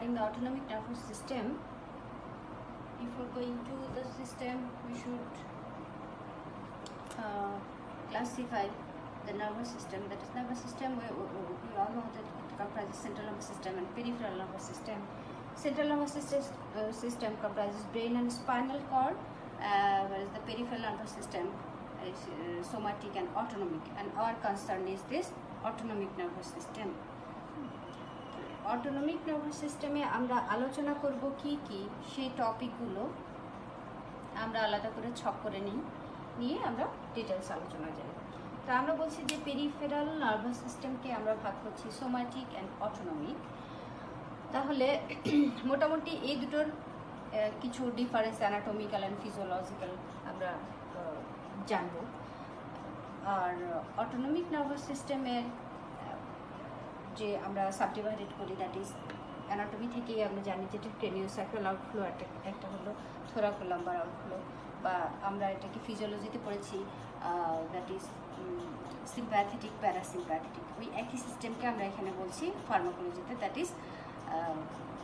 regarding the autonomic nervous system. Before going to the system, we should classify the nervous system. That is, nervous system, we all know that it comprises central nervous system and peripheral nervous system. Central nervous system comprises brain and spinal cord, whereas the peripheral nervous system is somatic and autonomic, and our concern is this autonomic nervous system. Autonomic nervous সিস্টেমে আমরা আলোচনা করব কি কি সেই টপিকগুলো আমরা আলাদা করে ছক করে নিয়ে আমরা ডিটেলস আলোচনা যাই। তো আমরা বলছি যে পেরিফেরাল নার্ভাস সিস্টেমকে আমরা ভাগ করছি সোমাটিক অ্যান্ড অটোনমিক। তাহলে মোটামুটি এই দুটোর কিছু ডিফারেন্স অ্যানাটমিক্যাল অ্যান্ড ফিজিওলজিক্যাল আমরা জানব। আর অটোনমিক নার্ভাস সিস্টেমের যে আমরা সাবডিভাইডেড করি, দ্যাট ইজ অ্যানাটমি থেকেই আমরা জানি যেটা ক্রেনিওস্যাক্রাল আউটফ্লো, একটা হলো থোরাকোলাম্বার আউটফ্লো, বা আমরা এটাকে ফিজিওলজিতে পড়েছি, দ্যাট ইজ সিম্প্যাথেটিক প্যারাসিম্প্যাথেটিক। ওই একই সিস্টেমকে আমরা এখানে বলছি ফার্মাকোলজিতে, দ্যাট ইজ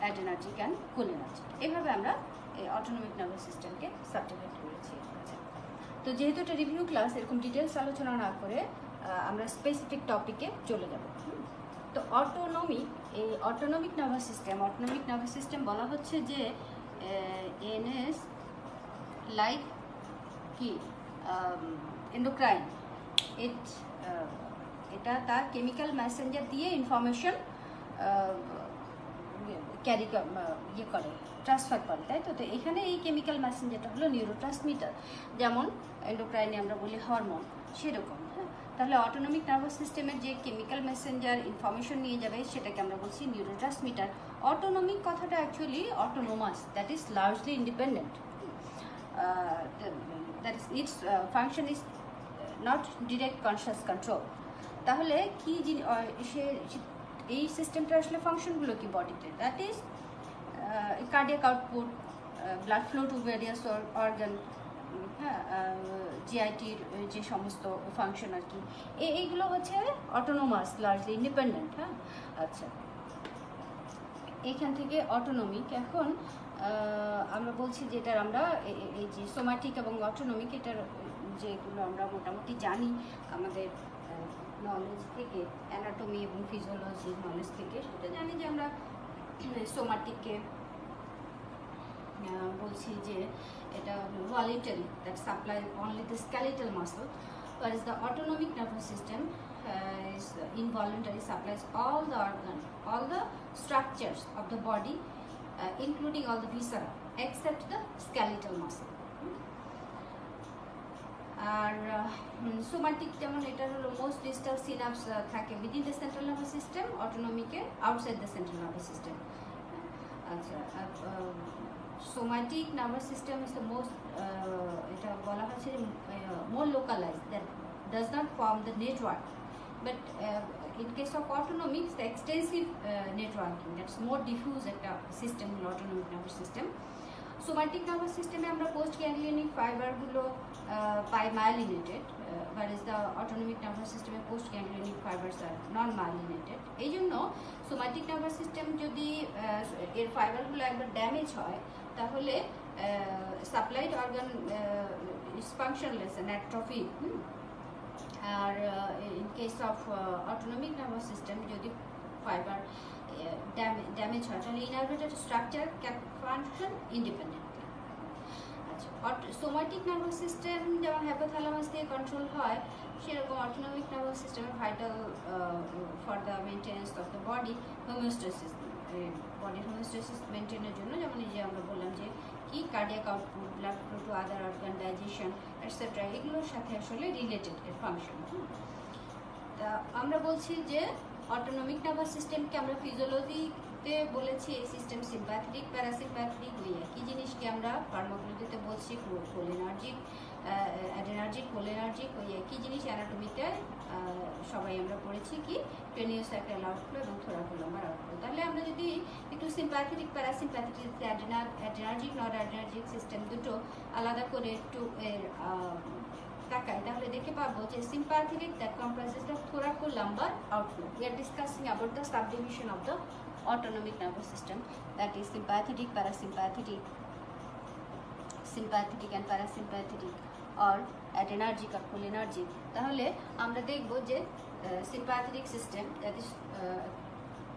অ্যাডেনার্জিক অ্যান্ড কোলিনার্জিক। এইভাবে আমরা এই অটোনমিক নার্ভাস সিস্টেমকে সাবডিভাইড করেছি। তো যেহেতু এটা রিভিউ ক্লাস, এরকম ডিটেলস আলোচনা না করে আমরা স্পেসিফিক টপিকে চলে যাব। তো এই অটোনমিক নার্ভাস সিস্টেম বলা হচ্ছে যে এনএস লাইক কি এন্ডোক্রাইন, এটা তার কেমিক্যাল মেসেঞ্জার দিয়ে ইনফরমেশন ট্রান্সফার করে, তাই তো। তো এখানে এই কেমিক্যাল মেসেঞ্জারটা হলো নিউরোট্রান্সমিটার, যেমন এন্ডোক্রাইনে আমরা বলি হরমোন, সেরকম। তাহলে অটোনমিক নার্ভাস সিস্টেমের যে কেমিক্যাল মেসেঞ্জার ইনফরমেশন নিয়ে যাবে সেটাকে আমরা বলছি নিউরোট্রান্সমিটার। অটোনমিক কথাটা actually autonomous, that is largely independent, that is it's function is not direct conscious control. তাহলে কি এই সিস্টেমটা আসলে ফাংশনগুলো কি বডিতে, that is cardiac output, blood flow to various organ, হ্যাঁ, জিআইটির যে সমস্ত ফাংশন আর কি, এইগুলো হচ্ছে অটোনোমাস, লার্জলি ইন্ডিপেন্ডেন্ট। হ্যাঁ, আচ্ছা, এখান থেকে অটোনমিক। এখন আমরা বলছি যে এটার আমরা এই যে সোমাটিক এবং অটোনমিক, এটার যেগুলো আমরা মোটামুটি জানি আমাদের নলেজ থেকে, অ্যানাটমি এবং ফিজিওলজির নলেজ থেকে, সেটা জানি যে আমরা সোমাটিককে বলছি যে এটা voluntary, that supply only the skeletal muscle, whereas the autonomic nervous system is involuntary, supplies all the organs, all the structures of the body, including all the viscera except the skeletal muscle. আর somatic যেমন এটার হলো most distal synapse থাকে within the central nervous system, অটোনমিকে outside the central nervous system. আচ্ছা, somatic nervous system is the most, এটা বলা হচ্ছে more localised, that does not form the network, but in case of autonomic the extensive networking, that's more diffuse একটা system হলো autonomic nervous system. Somatic nervous সিস্টেমে আমরা post ganglionic ফাইবারগুলো পাই myelinated, whereas the autonomic nervous system post ganglionic fibers are non myelinated। এই জন্য somatic nervous system যদি এর ফাইবারগুলো একবার ড্যামেজ হয় তাহলে supplied organ is functionless and atrophy. আর in case of autonomic nervous system যদি ফাইবার ড্যামেজ হয় তাহলে innervated structure can function independently. আচ্ছা, সোমাটিক নার্ভাস সিস্টেম যেমন হাইপোথ্যালামাস দিয়ে কন্ট্রোল হয়, সেরকম অটোনমিক নার্ভাস সিস্টেমের vital for the maintenance of the body homeostasis, বডির হোমিওস্টেসিস মেনটেনের জন্য, যেমন এই যে আমরা বললাম যে কি cardiac output, blood flow to other organ, digestion etcetera, এগুলোর সাথে আসলে রিলেটেড এর ফাংশন। তা আমরা বলছি যে অটোনমিক নার্ভাস সিস্টেমকে আমরা ফিজিওলজিতে বলেছি এই সিস্টেম সিম্প্যাথেটিক প্যারাসিম্প্যাথেটিক, ওই একই জিনিসকে আমরা ফার্মাকোলজিতে বলছি কোলিনার্জিক, অ্যাডেনার্জিক, কোলিনার্জিক, ওই একই জিনিস অ্যানাটমিতে সবাই আমরা পড়েছি কি ক্রেনিওস্যাক্রাল আউটফ্লো এবং থোরাকোলাম্বার আউটফ্লো। তাহলে আমরা যদি একটু সিম্প্যাথেটিক প্যারাসিম্প্যাথেটিক, অ্যাডেনার্জিক নট অ্যাডেনার্জিক সিস্টেম দুটো আলাদা করে একটু এর তাকাই, তাহলে দেখতে পাবো যে sympathetic that comprises the thoracolumbar outflow. We are discussing about the subdivision of the autonomic nervous system, that is sympathetic, parasympathetic, sympathetic and parasympathetic, or adrenergic or cholinergic. তাহলে আমরা দেখব যে sympathetic system, that is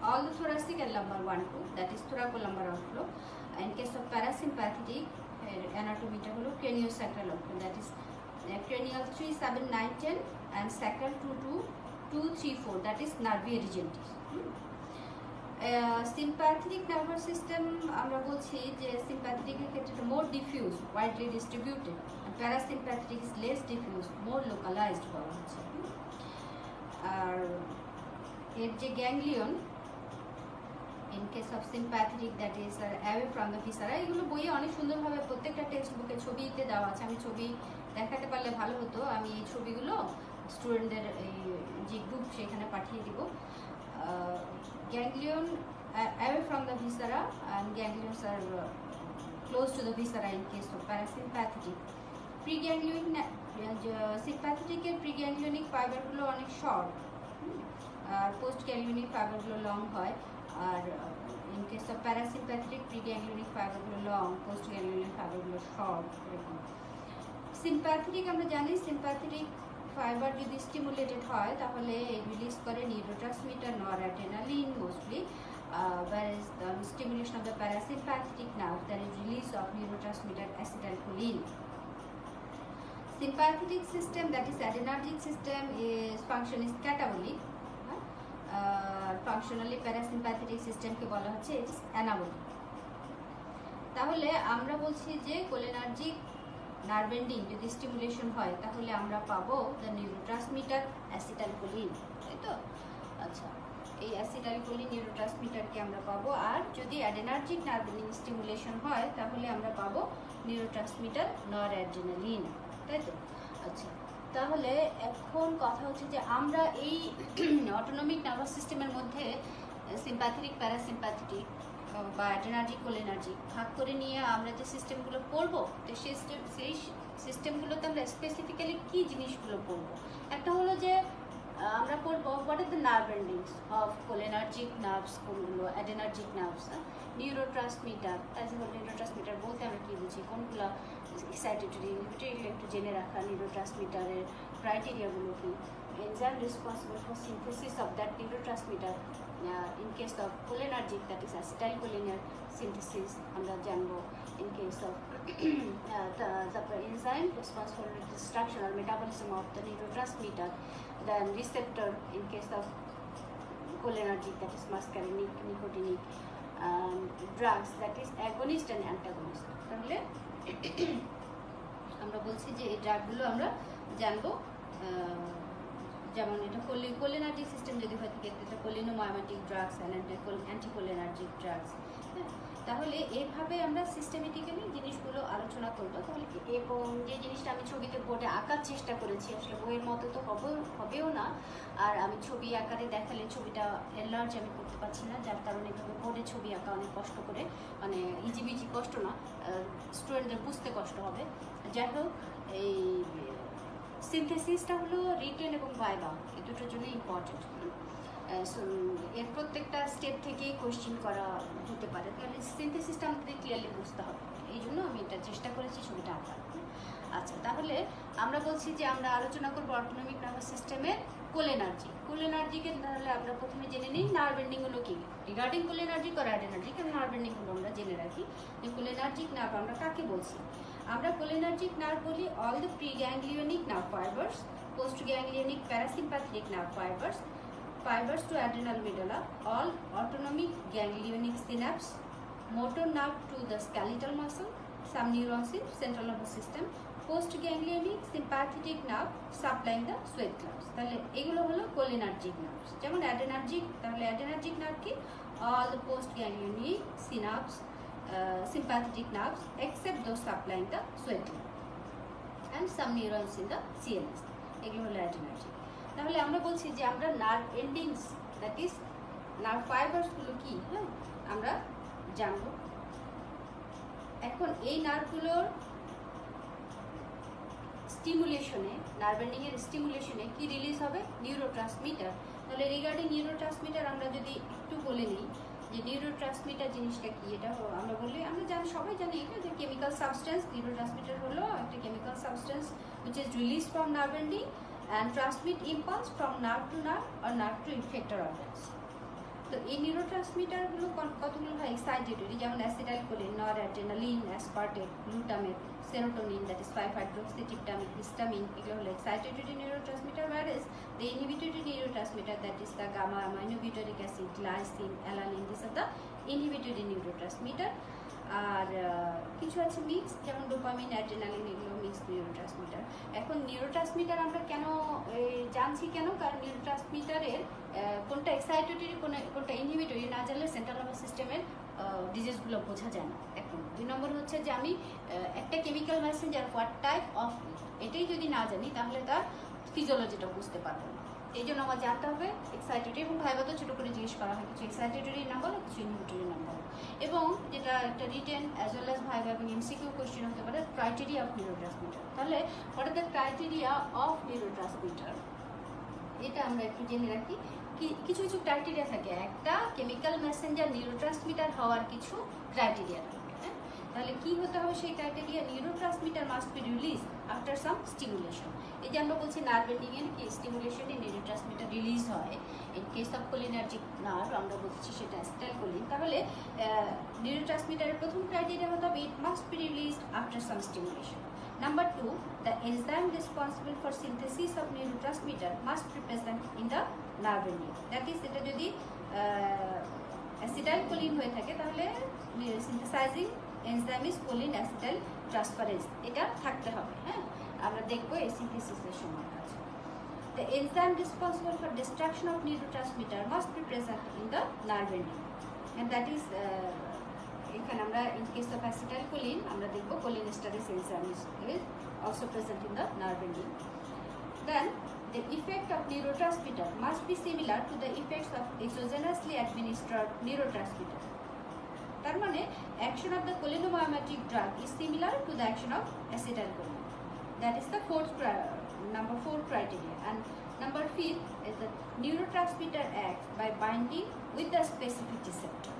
all the thoracic and lumbar 1 2, that is thoracolumbar outflow. In case of parasympathetic, anatomy টা হলো craniosacral outflow, that is cranial 3 7 9 10 and sacral 2 2 2 3 4, that is nervii regentis. Sympathetic nervous system আমরা বলছি যে sympathetic এর ক্ষেত্রে more diffuse, widely distributed, and parasympathetic is less diffuse, more localized বলা হচ্ছে। আর এর যে ganglion, in case of sympathetic, that is away from the viscera, এগুলো বইয়ে অনেক সুন্দরভাবে প্রত্যেকটা টেক্সট বুকে ছবিতে দেওয়া আছে। আমি ছবি দেখাতে পারলে ভালো হতো, আমি এই ছবিগুলো স্টুডেন্টদের যে গ্রুপ সেখানে পাঠিয়ে দিব। Ganglion away from the viscera, and ganglions are close to the viscera in case of parasympathetic. Preganglionic sympathetic এর preganglionic fiber গুলো অনেক শর্ট, আর postganglionic fiber গুলো লং হয়। আর in case of parasympathetic, preganglionic fiber গুলো long, postganglionic fiber গুলো short এরকম। sympathetic আমরা জানি sympathetic ফাইবার যদি স্টিমুলেটেড হয় তাহলে রিলিজ করে neurotransmitter noradrenaline mostly, whereas the stimulation of the parasympathetic nerve, there is release of neurotransmitter acetylcholine. Sympathetic system, that is adrenergic system, is function is catabolic. Functionally parasympathetic system কে বলা হচ্ছে it is anabolic. তাহলে আমরা বলছি যে cholinergic nerve ending যদি stimulation হয় তাহলে আমরা পাবো দ্য নিউরোট্রান্সমিটার অ্যাসিটাইলকোলিন, তাই তো? আচ্ছা, এই অ্যাসিটাইলকোলিন নিউরোট্রান্সমিটারকে আমরা পাবো। আর যদি অ্যাডেনার্জিক নার্ভ এন্ডিং স্টিমুলেশন হয় তাহলে আমরা পাবো নিউরোট্রান্সমিটার নরঅ্যাড্রেনালিন, তাই তো? আচ্ছা, তাহলে এখন কথা হচ্ছে যে আমরা এই অটোনমিক নার্ভাস সিস্টেমের মধ্যে সিম্প্যাথেটিক, প্যারাসিম্প্যাথেটিক বা অ্যাড্রেনার্জিক, কোলিনার্জিক ভাগ করে নিয়ে আমরা যে সিস্টেমগুলো পড়বো, তো সেই সিস্টেমগুলোতে আমরা স্পেসিফিক্যালি কী জিনিসগুলো পড়বো। একটা হলো যে আমরা পড়বো what are the nerve endings of cholinergic nerves, কোনগুলো adrenergic nerves, neurotransmitter. As a whole neurotransmitter বলতে আমরা কী বুঝি, কোনগুলো এক্সাইটেটরি, এগুলো একটু জেনে রাখা, নিউরোট্রান্সমিটারের ক্রাইটেরিয়াগুলো কি, enzyme responsible for synthesis of that neurotransmitter. In case of cholinergic, that is acetylcholine synthesis, আমরা জানবো। In case of the enzyme responsible for destruction or metabolism of the neurotransmitter, then receptor in case of cholinergic, that is muscarinic, nicotinic, and drugs, that is agonist and antagonist. তাহলে আমরা বলছি যে এই ড্রাগগুলো আমরা জানবো, যেমন এটা কোলিনার্জিক সিস্টেম যদি হয় থাকে এটা কোলিনোমাইমেটিক ড্রাগস অ্যান্ড অ্যান্টিকোলিনার্জিক ড্রাগস। তাহলে এইভাবে আমরা সিস্টেমেটিক্যালি জিনিসগুলো আলোচনা করবো। তাহলে এবং যে জিনিসটা আমি ছবিতে বোর্ডে আঁকার চেষ্টা করেছি, আসলে বইয়ের মতো তো হবেও না, আর আমি ছবি আকারে দেখালে ছবিটা এনলার্জ আমি করতে পারছি না, যার কারণে এভাবে বোর্ডে ছবি আঁকা অনেক কষ্ট করে, মানে ইজিবিজি কষ্ট না, স্টুডেন্টদের বুঝতে কষ্ট হবে। যাই হোক, এই সিনথেসিসটা হলো রিটেন এবং ভাইভা, এই দুটোর জন্য ইম্পর্টেন্ট। এর প্রত্যেকটা স্টেপ থেকেই কোয়েশ্চেন করা হতে পারে, তাহলে সিনথেসিসটা আমাদের ক্লিয়ারলি বুঝতে হবে, এই জন্য আমি এটা চেষ্টা করেছি ছবিটা আঁকার। আচ্ছা, তাহলে আমরা বলছি যে আমরা আলোচনা করবো অটোনমিক নার্ভাস সিস্টেমের কোলিনার্জিকে। তাহলে আমরা প্রথমে জেনে নিই নার্ভ এন্ডিংগুলো কী। রিগার্ডিং কোলিনার্জিক আর অ্যাড্রেনার্জিক নার্ভ এন্ডিংগুলো আমরা জেনে রাখি। যে কোলিনার্জিক নার্ভ আমরা কাকে বলছি? আমরা কোলিনার্জিক নার্ভ বলি all the preganglionic nerve fibres, postganglionic parasympathetic nerve fibers to adrenal medulla, all autonomic ganglionic synapse, motor nerve to the skeletal muscle, some neurons in central nervous system, postganglionic sympathetic nerve supplying the sweat glands. তাহলে এগুলো হলো cholinergic nerves. যেমন adrenergic, তাহলে adrenergic nerve কি? all the postganglionic synapse, sympathetic nerves except those supplying the sweat gland and some neurons in the CNS, এগুলো হলো adrenergic. তাহলে আমরা বলছি যে আমরা nerve endings, that is nerve ফাইবার্সগুলো কি, হ্যাঁ আমরা জানবো। এখন এই নার্ভগুলোর স্টিমুলেশনে, নার্ভ এন্ডিংয়ের স্টিমুলেশনে কি রিলিজ হবে? নিউরোট্রান্সমিটার। তাহলে রিগার্ডিং নিউরোট্রান্সমিটার আমরা যদি একটু বলে নিই, যে নিউরোট্রান্সমিটার জিনিসটা কি, এটা আমরা বলি, আমরা সবাই জানি এটা যে কেমিক্যাল সাবস্টেন্স। নিউরোট্রান্সমিটার হলো একটা chemical substance which is released from nerve ending and transmit impulse from nerve to nerve or nerve to effector organs. তো এই নিউরোট্রান্সমিটারগুলো কতগুলো হয় এক্সাইটেটরি, যেমন acetylcholine, noradrenaline, aspartate, glutamate, serotonin, that is five hydroxytryptamine, histamine, এগুলো হলো excitatory neurotransmitter. whereas the inhibitory neurotransmitter, that is the gamma aminobutyric acid, glycine, alanine, these are the inhibitory neurotransmitter. আর কিছু আছে mix, যেমন ডোপামিন, অ্যাড্রেনালিন, এগুলো mix neurotransmitter. এখন neurotransmitter আমরা কেন জানছি, কেন? কারণ নিউরোট্রান্সমিটারের কোনটা এক্সাইটেটরি কোনটা ইনহিবিটরি না জানলে সেন্ট্রাল নার্ভাস সিস্টেমের ডিজিজগুলো বোঝা যায় না। এখন 2 নম্বর হচ্ছে যে আমি একটা chemical Messenger what type of, এটাই যদি না জানি তাহলে তার ফিজিওলজিটা বুঝতে পারবো না। এই জন্য আমার জানতে হবে এক্সাইটেটরি, এবং ভাইবা তো ছোটো করে জিজ্ঞেস করা হয় কিছু এক্সাইটেটরি নাম্বার, কিছু ইনহিবিটরি নাম্বার, এবং যেটা একটা written as well as viva এবং এমসিকিউ কোয়েশ্চেন হতে পারে ক্রাইটেরিয়া অফ নিউরোট্রান্সমিটার। তাহলে what are the criteria of neurotransmitter, এটা আমরা একটু জেনে রাখি। কিছু কিছু ক্রাইটেরিয়া থাকে, একটা কেমিক্যাল মেসেঞ্জার নিউরোট্রান্সমিটার হওয়ার কিছু ক্রাইটেরিয়া থাকে। তাহলে কি হতে হবে সেই criteria? Neurotransmitter must B release after some stimulation. এই যে আমরা বলছি নার্ভ এন্ডিং এর কি স্টিমুলেশনে নিউরোট্রান্সমিটার রিলিজ হয়। In case of cholinergic nerve আমরা বলছি সেটা অ্যাসিটাইলকোলিন। তাহলে নিউরোট্রান্সমিটারের প্রথম ক্রাইটেরিয়া হতে হবে it must be released after some stimulation. Number 2, the enzyme responsible for synthesis of neurotransmitter must be present in the nerve ending. That is, এটা যদি acetylcholine হয়ে থাকে তাহলে synthesising enzyme is choline acetyl transferase, এটা থাকতে হবে। হ্যাঁ, আমরা দেখবো এই সিনথেসিসের সময় কাছে। The enzyme responsible for destruction of neurotransmitter must be present in the nerve ending, and that is এখানে আমরা ইন কেস অফ অ্যাসিটাইলকোলিন আমরা দেখবো cholinesterase enzyme is also present in the nerve ending. Then the effect of neurotransmitter must be similar to the effects of exogenously administered neurotransmitter. তার মানে action of the cholinomymatic drug is similar to the action of acetylcholine. That is the number 4 criteria. And number 5 is the neurotransmitter acts by binding with the specific receptor.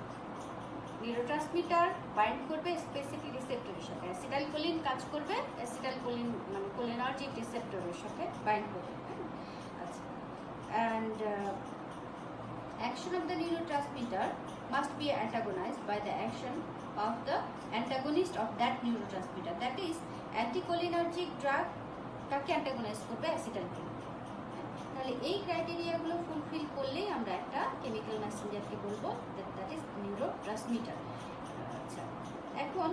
Neurotransmitter bind করবে specific রিসেপ্টরের সাথে, acetylcholine কাজ করবে acetylcholine মানে cholinergic রিসেপ্টরের সাথে bind করবে। আচ্ছা, and action of the neurotransmitter must be antagonised by the action of the antagonist of that neurotransmitter. That is anticholinergic drug তাকে antagonise করবে অ্যাসিটাইলকোলিন। তাহলে এই ক্রাইটেরিয়াগুলো ফুলফিল করলেই আমরা একটা কেমিক্যাল মেসেঞ্জারকে বলবো দ্যাট ইজ নিউরোট্রান্সমিটার। আচ্ছা, এখন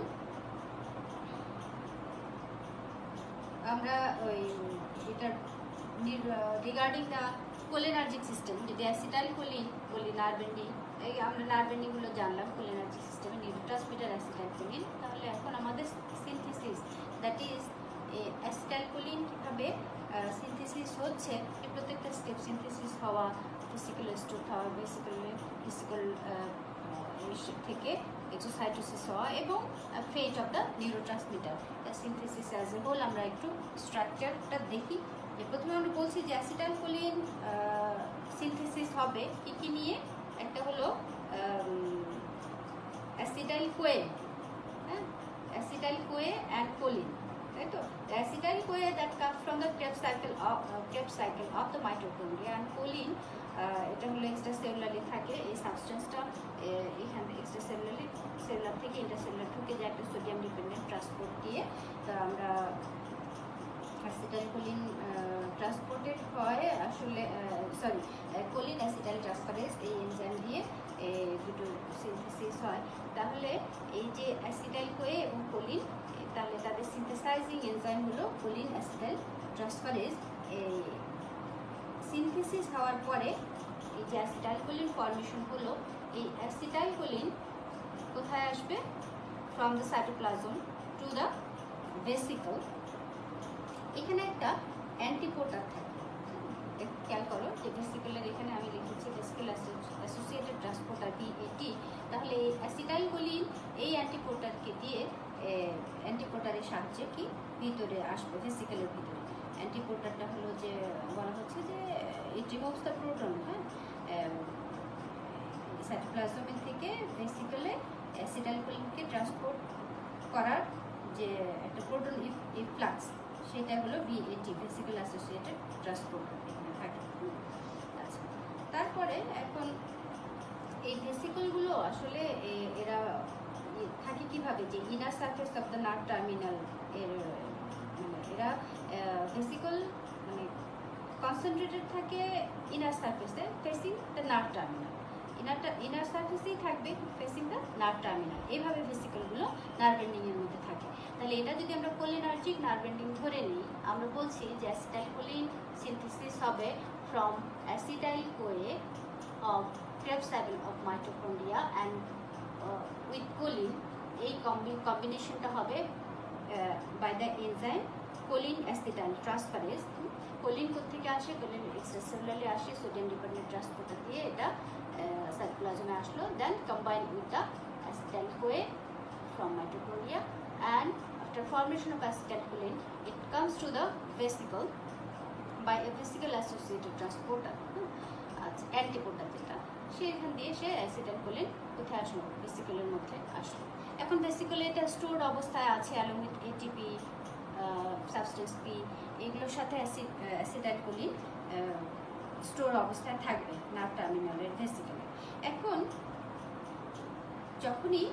আমরা ওই এটার রিগার্ডিং দ্য কোলিনার্জিক সিস্টেম, যদি অ্যাসিটাইলকোলিন বলি নার্ভ এন্ডিং, এই আমরা নার্ভ এন্ডিংগুলো জানলাম কোলিনার্জিক সিস্টেমে নিউরোট্রান্সমিটার অ্যাসিটাইলকোলিন। তাহলে এখন আমাদের সিনথেসিস, দ্যাট ইজ অ্যাসিটাইলকোলিন কীভাবে সিনথেসিস হচ্ছে, প্রত্যেকটা স্টেপ সিনথেসিস হওয়া, ফিজিক্যাল স্টোর হওয়া, ফিজিক্যাল থেকে এক্সোসাইটোসিস হওয়া, এবং fate of the neurotransmitter synthesis as a whole আমরা একটু স্ট্রাকচারটা দেখি। যে প্রথমে আমরা বলছি যে অ্যাসিটাইলকোলিন সিনথেসিস হবে কী কী নিয়ে, একটা হলো অ্যাসিটাইল-CoA, হ্যাঁ, অ্যাসিটাইল-CoA অ্যান্ড কোলিন, তাই তো। Acetyl CoA that comes from the Krebs cycle of the mitochondria, and choline এটা হলো এক্সট্রাসেলুলারলি থাকে। এই সাবস্টেন্সটা এখান থেকে সেলুলার থেকে ইন্টারসেলুলার ঢুকে যায় একটা সোডিয়াম ডিপেন্ডেন্ট ট্রান্সপোর্ট দিয়ে। তো আমরা অ্যাসিটাইলকোলিন ট্রান্সপোর্টেড হয় আসলে, সরি, কোলিন অ্যাসিটাইল ট্রান্সফারেজ এই এনজাইম দিয়ে দুটো সিনথেসিস হয়। তাহলে এই যে অ্যাসিটাইল-CoA এবং কোলিন, তাহলে তাদের সিনথেসাইজিং এনজাইম হলো কোলিন অ্যাসিটাইল ট্রান্সফারেজ। এই সিনথেসিস হওয়ার পরে এই যে অ্যাসিটাইলকোলিন ফর্মেশন হলো, এই অ্যাসিটাইলকোলিন কোথায় আসবে? From the cytoplasm to the vesicle. এখানে একটা অ্যান্টিপোর্টার থাকে, খেয়াল করো যে ভেসিকলের এখানে আমি লিখেছি ভেসিকল অ্যাসোসিয়েটেড ট্রান্সপোর্টার VAT। তাহলে অ্যাসিটাইলকোলিন এই অ্যান্টিপোর্টারকে দিয়ে অ্যান্টিপোর্টারের সাহায্যে কি ভিতরে আসবে ভেসিকলের ভিতরে। অ্যান্টিপোর্টারটা হলো যে বলা হচ্ছে যে ইট রিমুভস দ্য প্রোটন, হ্যাঁ, সাইটোপ্লাজমে থেকে ভেসিকলে অ্যাসিটাইলকোলিনকে ট্রান্সপোর্ট করার যে একটা প্রোটন ইফ্লাক্স, সেটা হলো ভিএটি, ভেসিকল অ্যাসোসিয়েটেড ট্রান্সপোর্ট এখানে থাকে। আচ্ছা, তারপরে এখন এই ভেসিকলগুলো আসলে এরা থাকে কিভাবে, যে inner surface of the nerve terminal এর মানে এরা ভেসিকল মানে কনসেন্ট্রেটেড থাকে ইনার সারফেসে facing the nerve terminal, inner সারফেসেই থাকবে ফেসিং দ্য নার্ভ টার্মিনাল। এইভাবে ভেসিকলগুলো নার্ভ এন্ডিংয়ের মধ্যে থাকে। তাহলে এটা যদি আমরা কোলিনার্জিক নার্ভ এন্ডিং ধরে নিই, আমরা বলছি যে অ্যাসিটাইলকোলিন সিনথেসিস হবে from অ্যাসিটাইল-CoA of Krebs cycle of mitochondria and with choline, এই কম্বিনেশনটা হবে by the enzyme choline acetyl transferase. Choline কোথেকে আসে? কোলিন এক্সট্রাসেলুলারলি আসে, সোডিয়াম ডিপেন্ডেন্ট ট্রান্সপোর্টার দিয়ে এটা সাইটোপ্লাজমে আসলো, then combine with the acetyl CoA from mitochondria, and after formation of acetylcholine it comes to the vesicle by a vesicle associated transporter, আচ্ছা অ্যান্টিপোর্টার যেটা, সেখান দিয়ে সে অ্যাসিটাইলকোলিন কোথায় আসলো? ভেসিকলের মধ্যে আসলো। এখন ভেসিকলে এটা স্টোরড অবস্থায় আছে along with ATP, substance P, এগুলোর সাথে অ্যাসিটাইলকোলিন স্টোর অবস্থায় থাকবে নার্ভ টার্মিনালের ভেসিকলে। এখন যখনই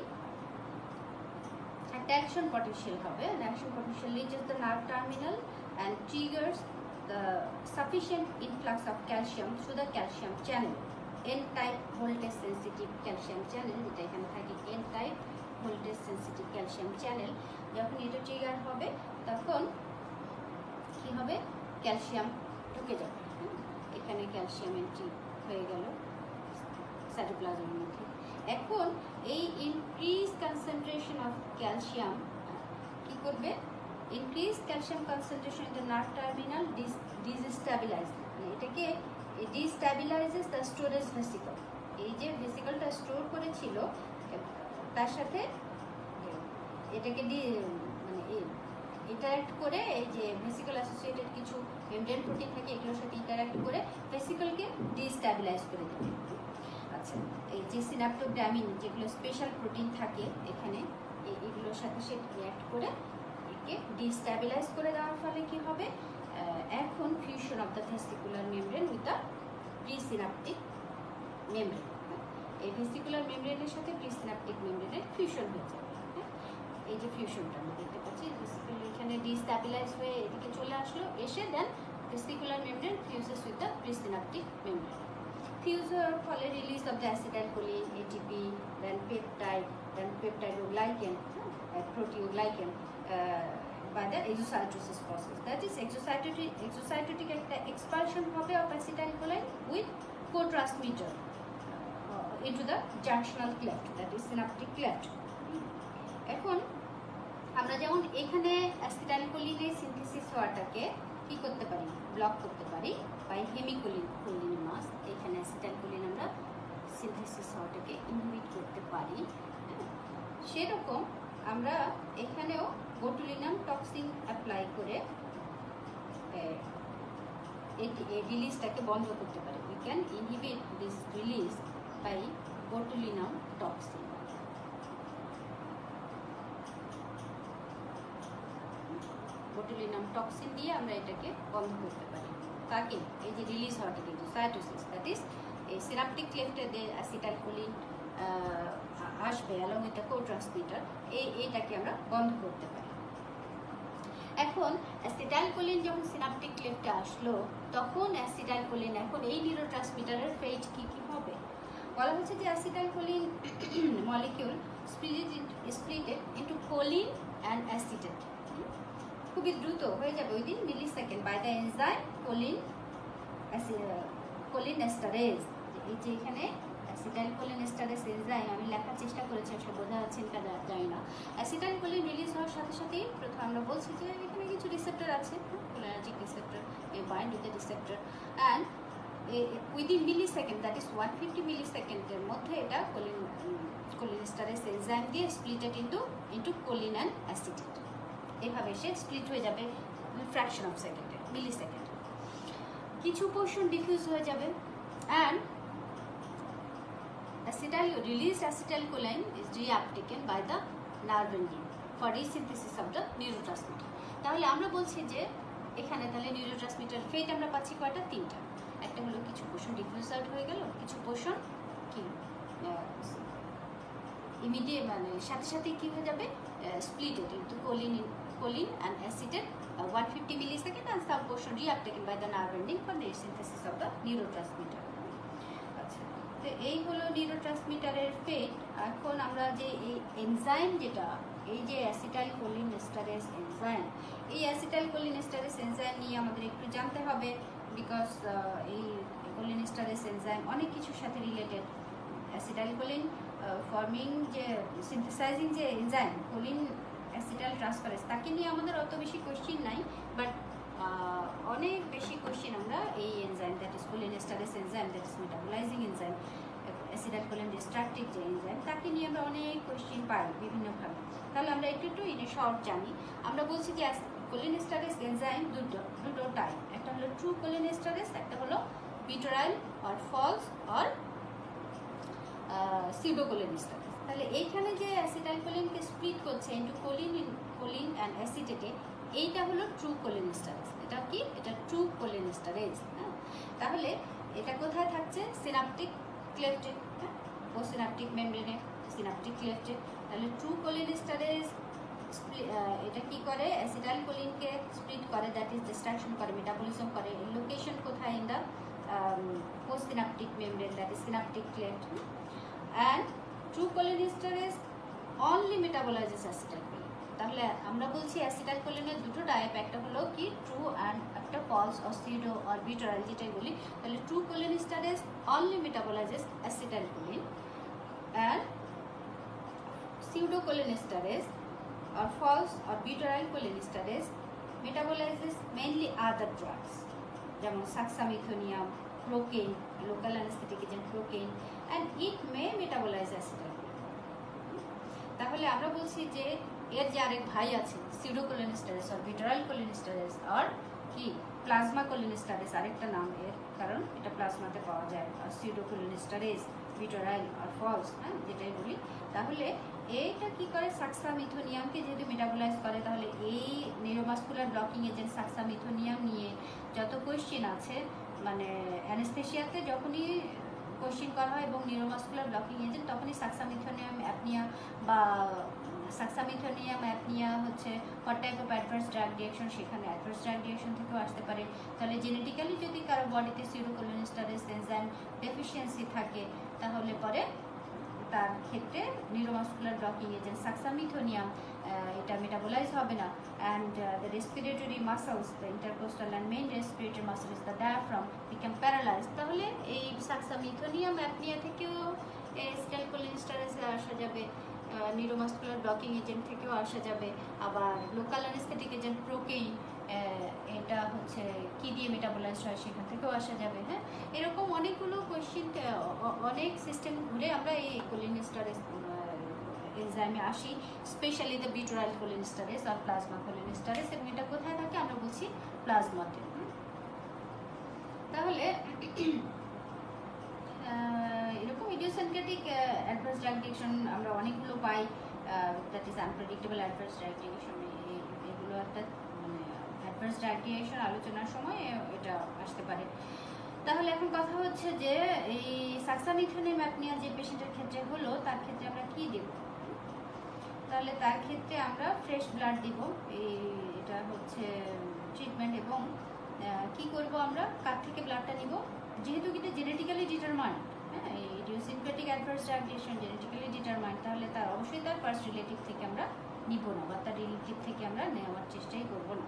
একটা অ্যাকশন পটেনশিয়াল হবে, action potential reaches the nerve terminal and triggers the sufficient influx of calcium through the calcium channel, N-type voltage sensitive calcium channel, যেটা এখানে থাকে N-type voltage sensitive calcium channel। যখন এটা ট্রিগার হবে তখন কি হবে? ক্যালসিয়াম ঢুকে যাবে, এখানে ক্যালসিয়াম এন্ট্রি হয়ে গেল সাইটোপ্লাজমের মধ্যে। এখন এই ইনক্রিজ কনসেন্ট্রেশন অফ ক্যালসিয়াম কি করবে? Increase calcium concentration in the nerve terminal destabilise, এটাকে ডিস্টাবিলাইজেস দ্য স্টোরেজ ভেসিকল। এই যে ভেসিকলটা স্টোর করেছিল তার সাথে এটাকে মানে ইন্টারাক্ট করে, এই যে ভেসিকল অ্যাসোসিয়েটেড কিছু মেমব্রেন প্রোটিন থাকে এগুলোর সাথে ইন্টারাক্ট করে ভেসিকলকে ডিস্টাবিলাইজ করে দেবে। আচ্ছা, এই যে সিনাপ্টোগ্রামিন যেগুলো স্পেশাল প্রোটিন থাকে এখানে, এগুলোর সাথে সে রিঅ্যাক্ট করে একে ডিস্টাবিলাইজ করে দেওয়ার ফলে কি হবে? এখন fusion of the vesicular membrane with the presynaptic membrane, এই ভেসিকুলার মেমব্রেনের সাথে প্রিসিনাপটিক মেমব্রেনের ফিউশন হয়ে যাবে। এই যে ফিউশনটা আমরা দেখতে পাচ্ছি, ভেসিকুলার এখানে ডিস্টাবিলাইজ হয়ে এদিকে চলে আসলো, এসে then vesicular membrane fuses with the presynaptic membrane. Fuse হওয়ার ফলে release of the acetylcholine, ATP, then peptide, then peptidoglycan, proteoglycan by the exocytosis process. That is exocytotic একটা expulsion হবে of acetylcholine with co-transmitter into the junctional cleft, that is synaptic cleft. এখন আমরা যেমন এখানে অ্যাসিটাইলকোলিনের synthesis হওয়াটাকে কি করতে পারি? Block করতে পারি বাই হেমিকোলিনামাস। এখানে অ্যাসিটাইলকোলিন আমরা সিনথেসিস হওয়াটাকে ইনহিবিট করতে পারি। সেরকম আমরা এখানেও বোটুলিনাম টক্সিন অ্যাপ্লাই করে এই রিলিজটাকে বন্ধ করতে পারি। We can inhibit this release by botulinum toxin. Botulinum toxin দিয়ে আমরা এটাকে বন্ধ করতে পারি। তাকে এই যে রিলিজ হওয়াটাকে এক্সোসাইটোসিস, দ্যাট ইজ এই সিনাপটিক ক্লেফটে যে অ্যাসিটাইলকোলিন আসবে অ্যালং উইথ দ্য কো-ট্রান্সমিটার, এইটাকে আমরা বন্ধ করতে পারি। এখন অ্যাসিটাইলকোলিন যখন সিনাপটিক ক্লেফটে আসলো তখন অ্যাসিটাইলকোলিন এখন এই নিউরোট্রান্সমিটারের ফেট কি হবে? বলা হচ্ছে যে acetylcholine molecule splitted into choline and acetate, খুবই দ্রুত হয়ে যাবে within millisecond by the enzyme choline esterase. এই যে এখানে অ্যাসিটাইলকোলিন এস্টারেজ এনজাইম আমি লেখার চেষ্টা করেছি, আসলে বোঝা যাচ্ছে কিনা জানি না। অ্যাসিটাইলকোলিন রিলিজ হওয়ার সাথে সাথেই প্রথমে আমরা বলছি যে এখানে কিছু রিসেপ্টর আছে, cholinergic receptor, A bind with the receptor and within millisecond, that is 150 মিলিসেকেন্ডের মধ্যে এটা কোলিন এস্টারেজ এনজাইম দিয়ে splitted into choline and acetate. এভাবে সে স্প্লিট হয়ে যাবে ফ্র্যাকশন অফ সেকেন্ডে, মিলিসেকেন্ড। কিছু পোর্শন ডিফিউজ হয়ে যাবে and released acetylcholine is reuptaken by the nerve ending for resynthesis of the neurotransmitter. তাহলে আমরা বলছি যে এখানে তাহলে নিউরোট্রান্সমিটার ফেট আমরা পাচ্ছি কয়টা? 3টা। একটা হলো কিছু পোর্শন ডিফিউজ আউট হয়ে গেল, কিছু পোর্শন কি ইমিডিয়েট মানে সাথে সাথে কি হয়ে যাবে? Splitted into choline and acetate 150 millisecond, and some portion reuptaken by the nerve ending for the synthesis of the neurotransmitter. আচ্ছা, তো এই হলো নিউরোট্রান্সমিটারের ফেট। এখন আমরা যে এই এনজাইম যেটা, এই যে অ্যাসিটাইলকোলিন এস্টারেজ এনজাইম, এই অ্যাসিটাইলকোলিন এস্টারেজ এনজাইম নিয়ে আমাদের একটু জানতে হবে, বিকজ এই কোলিন এস্টারেজ এনজাইম অনেক কিছুর সাথে রিলেটেড। অ্যাসিটাইলকোলিন ফর্মিং যে সিনথেসাইজিং যে এনজাইম কোলিন অ্যাসিটাইল ট্রান্সফারেজ, তাকে নিয়ে আমাদের অত বেশি কোশ্চিন নাই, বাট অনেক বেশি কোশ্চিন আমরা এই enzyme that is choline esterase enzyme that is metabolising enzyme, acetylcholine destructive যে এনজাইম, তাকে নিয়ে আমরা অনেক কোশ্চিন পাই বিভিন্নভাবে। তাহলে আমরা একটু ইন শর্ট জানি। আমরা বলছি যে কোলিন এস্টারেজ এনজাইম দুটো টাইপ, একটা হলো ট্রু কোলিন এস্টারেজ, একটা হলো বিটোরাইল অর ফলস অর সিউডোকোলিন এস্টারেজ। তাহলে এইখানে যে অ্যাসিটাইলকোলিনকে স্প্লিট করছে ইনটু কোলিন অ্যান্ড অ্যাসিটেটে, এইটা হলো ট্রু কোলিন এস্টারেজ। এটা কি? এটা ট্রু কোলিন এস্টারেজ। হ্যাঁ, তাহলে এটা কোথায় থাকছে? সিনাপটিক ক্লেফটে, পোস্টসিনাপটিক মেমব্রেনে, সিনাপটিক ক্লেফটে। তাহলে ট্রু কোলিন এস্টারেজ এটা কি করে? অ্যাসিটাইলকোলিনকে স্প্লিট করে, দ্যাট ইজ ডিস্ট্রাকশন করে, মেটাবলিজম করে। লোকেশন কোথায়? In the postsynaptic membrane, that is synaptic cleft. And true cholinesterase only metabolizes acetylcholine. তাহলে আমরা বলছি অ্যাসিটাইলকোলিনের দুটো টাইপ, একটা হলো কি ট্রু অ্যান্ড একটা ফলস অর সিউডো অর বিটোরাইল যেটাই বলি। তাহলে true cholinesterase only metabolizes acetylcholine, and pseudo cholinesterase or false or butyryl cholinesterase metabolizes mainly other drugs, যেমন suxamethonium, procaine, local anaesthetic agent procaine, and it may metabolise acetylcholine. তাহলে আমরা বলছি যে এর যে আরেক ভাই আছে pseudocholinesterase or butyryl cholinesterase or কি প্লাজমা কোলিনেস্টারেজ, আরেকটা নাম এর, কারণ এটা প্লাজমাতে পাওয়া যায়। আর সিউডোকোলিনেস্টারেজ, বিটোরাইল আর ফলস, হ্যাঁ যেটাই বলি। তাহলে এইটা কি করে? সাক্সামিথোনিয়ামকে যেহেতু মেটাবলাইজ করে, তাহলে এই নিউরোমাসকুলার ব্লকিং এজেন্ট সাক্সামিথোনিয়াম নিয়ে যত কোয়েশ্চেন আছে, মানে অ্যানেস্থেশিয়াতে যখনই কোয়েশ্চেন করা হয় এবং নিউরোমাসকুলার ব্লকিং এজেন্ট, তখনই সাক্সামিথোনিয়াম অ্যাপনিয়া বা সাক্সামিথোনিয়াম অ্যাপনিয়া হচ্ছে what type of adverse drug reaction, সেখানে অ্যাডভার্স ড্রাগ রিঅ্যাকশন থেকেও আসতে পারে। তাহলে জেনেটিক্যালি যদি কারো বডিতে সিউডোকোলিনেস্টারেজ এনজাইম ডেফিসিয়েন্সি থাকে, তাহলে পরে তার ক্ষেত্রে নিউরোমাসকুলার ব্লকিং এজেন্ট সাক্সামিথোনিয়াম এটা মেটাবলাইজ হবে না, and the respiratory muscles, the intercostal and main respiratory muscles, the diaphragm become paralyse. তাহলে এই সাক্সামিথোনিয়াম অ্যাপনিয়া থেকেও অ্যাসিটাইলকোলিনেস্টারেজে আসা যাবে, নিউরোমাসকুলার ব্লকিং এজেন্ট থেকেও আসা যাবে, আবার লোকাল অ্যানেস্থেটিক এজেন্ট প্রোকেইন, এটা হচ্ছে কি দিয়ে মেটাবলাইজ হয় সেখান থেকেও আসা যাবে। হ্যাঁ, এরকম অনেকগুলো কোয়েশ্চেন, অনেক সিস্টেম ঘুরে আমরা এই কোলিনেস্টারেজ এনজাইমে আসি, specially the বিটোরাইল cholinesterase R plasma cholinesterase, এবং এটা কোথায় থাকে? আমরা বলছি প্লাজমাতে। তাহলে এরকম ইডিওসিনক্রেটিক অ্যাডভার্স ড্রাগ রিঅ্যাকশন আমরা অনেকগুলো পাই, that is unpredictable adverse drug reaction. এগুলো একটা মানে অ্যাডভার্স ড্রাগ রিঅ্যাকশন আলোচনার সময় এটা আসতে পারে। তাহলে এখন কথা হচ্ছে যে এই সাক্সামিথোনিয়াম অ্যাপনিয়া যে পেশেন্টের ক্ষেত্রে হলো, তার ক্ষেত্রে আমরা কি দেব? তাহলে তার ক্ষেত্রে আমরা ফ্রেশ ব্লাড দিব, এটা হচ্ছে ট্রিটমেন্ট। এবং কি করব আমরা? কার থেকে ব্লাডটা নিব? যেহেতু এটা জেনেটিক্যালি ডিটারমাইন্ড, হ্যাঁ idiosyncratic adverse drug reaction genetically determined, তাহলে তার অবশ্যই তার ফার্স্ট রিলেটিভ থেকে আমরা নিব না, বা তার রিলেটিভ থেকে আমরা নেওয়ার চেষ্টাই করব না।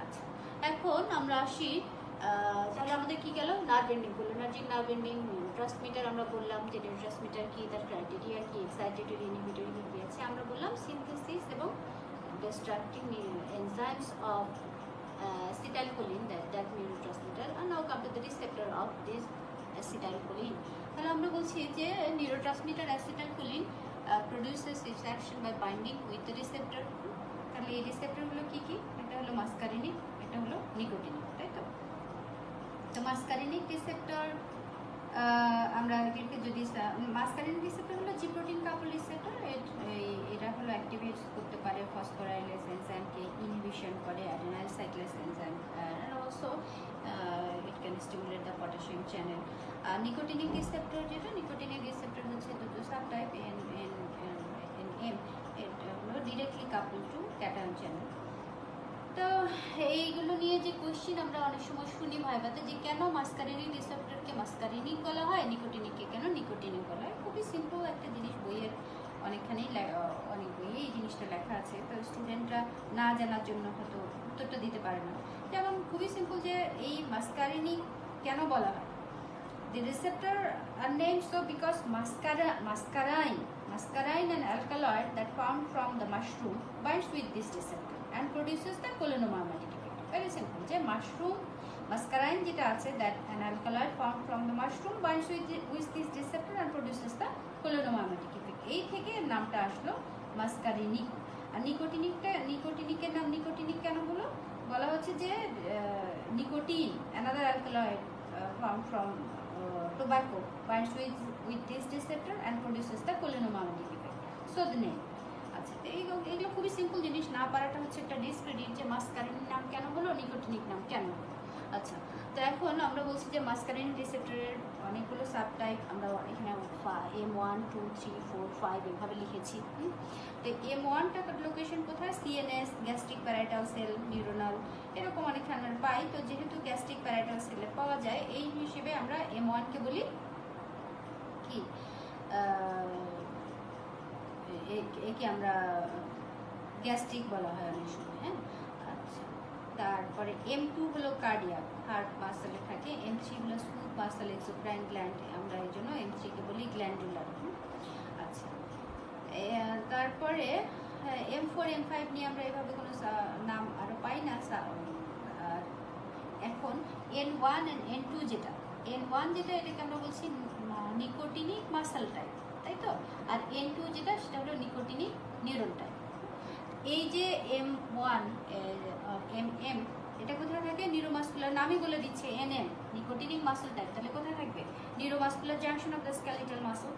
আচ্ছা, এখন আমরা আসি, তাহলে আমাদের কি গেল? Nerve ending, cholinergic nerve ending, neurotransmitter আমরা বললাম যে নিউরোট্রান্সমিটার কি, তার ক্রাইটেরিয়া কি, এক্সাইটেটরি, ইনহিবিটরি কি আছে আমরা বললাম, সিনথেসিস এবং destructing enzymes of acetylcholine, that neurotransmitter, and now come to the receptor of this acetylcholine. তাহলে আমরা বলছি যে neurotransmitter acetylcholine produces its action by binding with the receptor. তাহলে এই রিসেপ্টরগুলো কি কি? এটা হলো মাস্কারিনিক, এটা হলো নিকোটিনিক, তাই তো? তো মাস্কারিনিক রিসেপ্টর আমরা এদেরকে যদি মাস্কারিন রিসেপ্টর হলো জি প্রোটিন কাপল রিসেপ্টর, এটা হলো অ্যাক্টিভেট করতে পারে ফসফোরাইলেজ এনজাইমকে, ইনহিবিশন করে adenylyl cyclase enzyme, and also it can stimulate the potassium channel. Nicotinic receptor, যেটা নিকোটিনিক রিসেপ্টর হচ্ছে দুটো সাবটাইপ in M, এটা হলো directly couple to cation channel. তো এইগুলো নিয়ে যে কোশ্চিন আমরা অনেক সময় শুনি ভাইবাতে, যে কেন মাস্কারিনিক রিসেপ্টরকে মাস্কারিনিক বলা হয়, নিকোটিনিককে কেন নিকোটিনিক বলা হয়। খুবই সিম্পল একটা জিনিস, বইয়ের অনেক বইয়ে এই জিনিসটা লেখা আছে, তো স্টুডেন্টরা না জানার জন্য হয়তো উত্তরটা দিতে পারে না। যেমন খুবই সিম্পল, যে এই মাস্কারিনিক কেন বলা হয়। The receptor are named so because muscarine, an alkaloid that found from the mushroom, binds with this receptor and produces the cholinergic effect. Very simple. যে muscarine যেটা আছে, that an alkaloid found from the mushroom binds with this receptor and produces the cholinergic effect. এই থেকে নামটা আসলো muscarinic. আর নিকোটিনিকের নাম nicotinic কেন হলো, বলা হচ্ছে যে nicotine, another alkaloid found from tobacco, binds with this receptor and produces the cholinergic effect. So the name. আচ্ছা, এইগুলো খুবই সিম্পল জিনিস, না পারাটা হচ্ছে একটা ডিসক্রেডিট, যে মাস্কারিন নাম কেন হলো, নিকোটিনিক নাম কেন হলো। আচ্ছা, তো এখন আমরা বলছি যে মাস্কারিন রিসেপ্টরের অনেকগুলো সাবটাইপ, আমরা এখানে M1, 2, 3, 4, 5 এভাবে লিখেছি। তো M1টা লোকেশন কোথায়, CNS, gastric parietal sell, neuronal, এরকম অনেকখানে আমরা পাই। তো যেহেতু গ্যাস্ট্রিক প্যারাইটাল সেলে পাওয়া যায়, এই হিসেবে আমরা M1কে বলি কি, একে আমরা গ্যাস্ট্রিক বলা হয় অনেক সময়। হ্যাঁ, আচ্ছা, তারপরে M2 হলো কার্ডিয়াক, হার্ট মাসেলে থাকে। M3 হলো স্মুথ মাসেল এক্সোক্রাইন গ্ল্যান্ড, আমরা এই জন্য M3কে বলি গ্ল্যান্ডুলার। আচ্ছা, তারপরে M4, M5 নিয়ে আমরা এভাবে কোনো নাম আরও পাই না। আর এখন N1 and N2 যেটা, N1 যেটা, এটাকে আমরা বলছি নিকোটিনিক মাসেল টাইপ, তাই তো। আর N2 যেটা, সেটা হলো নিকোটিনিক নিউরন টাইপ। এই যে M1, MM, এটা কোথায় থাকে, নিউরোমাসকুলার, নামই বলে দিচ্ছে NM, নিকোটিনিক মাসেল টাইপ, তাহলে কোথায় থাকবে, neuromuscular junction of the skeletal muscle.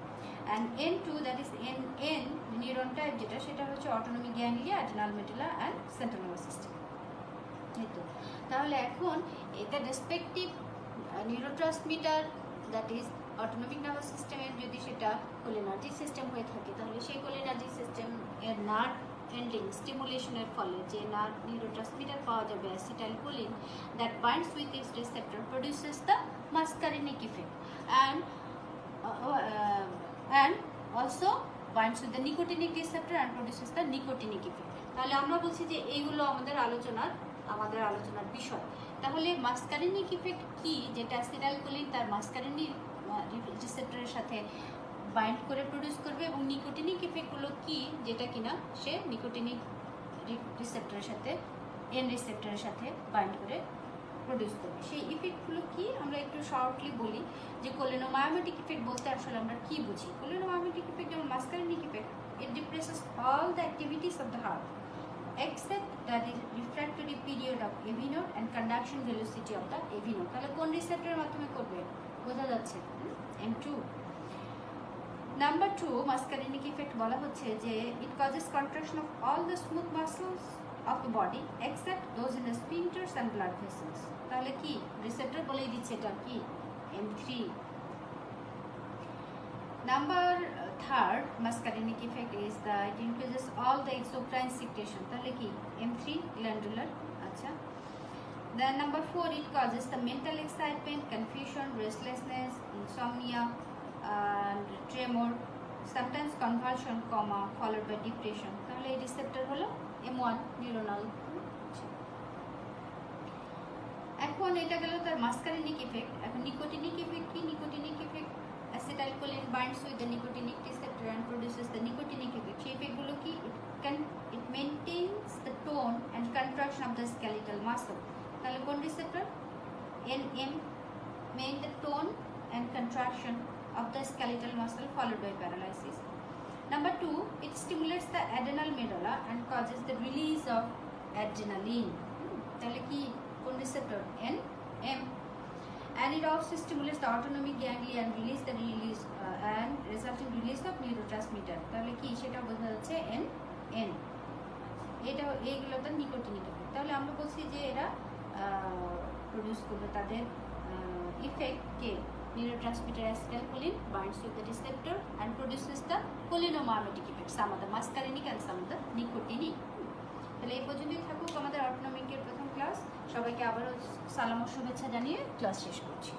And N2, that is NN, neuron type যেটা, সেটা হচ্ছে autonomic ganglia, adrenal medulla and central nervous system. এই তো, তাহলে এখন এটা respective neurotransmitter, that is autonomic nervous সিস্টেমের যদি সেটা কোলিনার্জিক সিস্টেম হয়ে থাকে, তাহলে সেই কোলিনার্জিক সিস্টেম এর নার্ভ এন্ডিং স্টিমুলেশনের ফলে যে নার্ভ নিউরোট্রান্সমিটার পাওয়া যাবে acetylcholine, that binds with its receptor, produces the muscarinic effect and also binds with the nicotinic receptor and produces the nicotinic effect. তাহলে আমরা বলছি যে এইগুলো আমাদের আলোচনার বিষয়। তাহলে মাস্কারিনিক ইফেক্ট কি, যেটা অ্যাসিটাইলকোলিন তার মাস্কারিনিক রিসেপ্টরের সাথে বাইন্ড করে প্রডিউস করবে, এবং নিকোটিনিক ইফেক্টগুলো কি, যেটা কিনা সে নিকোটিনিক রিসেপ্টরের সাথে, এন রিসেপ্টরের সাথে বাইন্ড করে প্রডিউস করবে। সেই ইফেক্টগুলো কি আমরা একটু শর্টলি বলি, যে কোলিনোমায়োমেটিক ইফেক্ট বলতে আসলে আমরা কি বুঝি। কোলিনোমায়োমেটিক ইফেক্ট যেমন muscarinic effect, it depresses all the activities of the heart except the refractory period of AV node and conduction velocity of the AV node. তাহলে কোন রিসেপ্টরের মাধ্যমে করবে, বোঝা যাচ্ছে, M2। নাম্বার 2, মাস্কারিনিক ইফেক্ট বলা হচ্ছে যে it causes contraction of all the smooth muscles of the body except those in the sphincters and blood vessels. তাহলে কি রিসেপ্টর বলেই দিচ্ছে এটা কি, M3। Number 3, muscarinic effect is that it increases all the exocrine secretion. তাহলে কি M3, glandular। আচ্ছা, then number 4, it causes the mental excitement, confusion, restlessness, insomnia and tremor, sometimes convulsion, coma followed by depression. তাহলে এই receptor হলো M1, neuronal. এখন এটা গেল তার মাস্কারিনিক ইফেক্ট। এখন নিকোটিনিক ইফেক্ট কি, nicotinic effect acetylcholine binds with the nicotinic receptor and produces the nicotinic effect. সেই effectগুলো কি, it maintains the tone and contraction of the skeletal muscle. তাহলে কোন receptor, NM, maintain the tone and contraction of the skeletal muscle followed by paralysis. Number 2, it stimulates the adrenal medulla and causes the release of adrenaline. তাহলে কি কোন receptor, NM। and it also stimulates the autonomic ganglia and release and resulting release of neurotransmitter. তাহলে কি সেটা বোঝা যাচ্ছে N N, এটা এইগুলো তো নিকোটিনিক এফেক্ট। তাহলে আমরা বলছি যে এরা প্রডিউস করবে তাদের ইফেক্টকে neurotransmitter acetylcholine binds to the receptor and produces the cholinergic effect, some of the muscarinic and some of the nicotinic. তাহলে এই পর্যন্তই থাকুক আমাদের অটোনমিকের প্রথম ক্লাস। সবাইকে আবারও সালাম ও শুভেচ্ছা জানিয়ে ক্লাস শেষ করছি।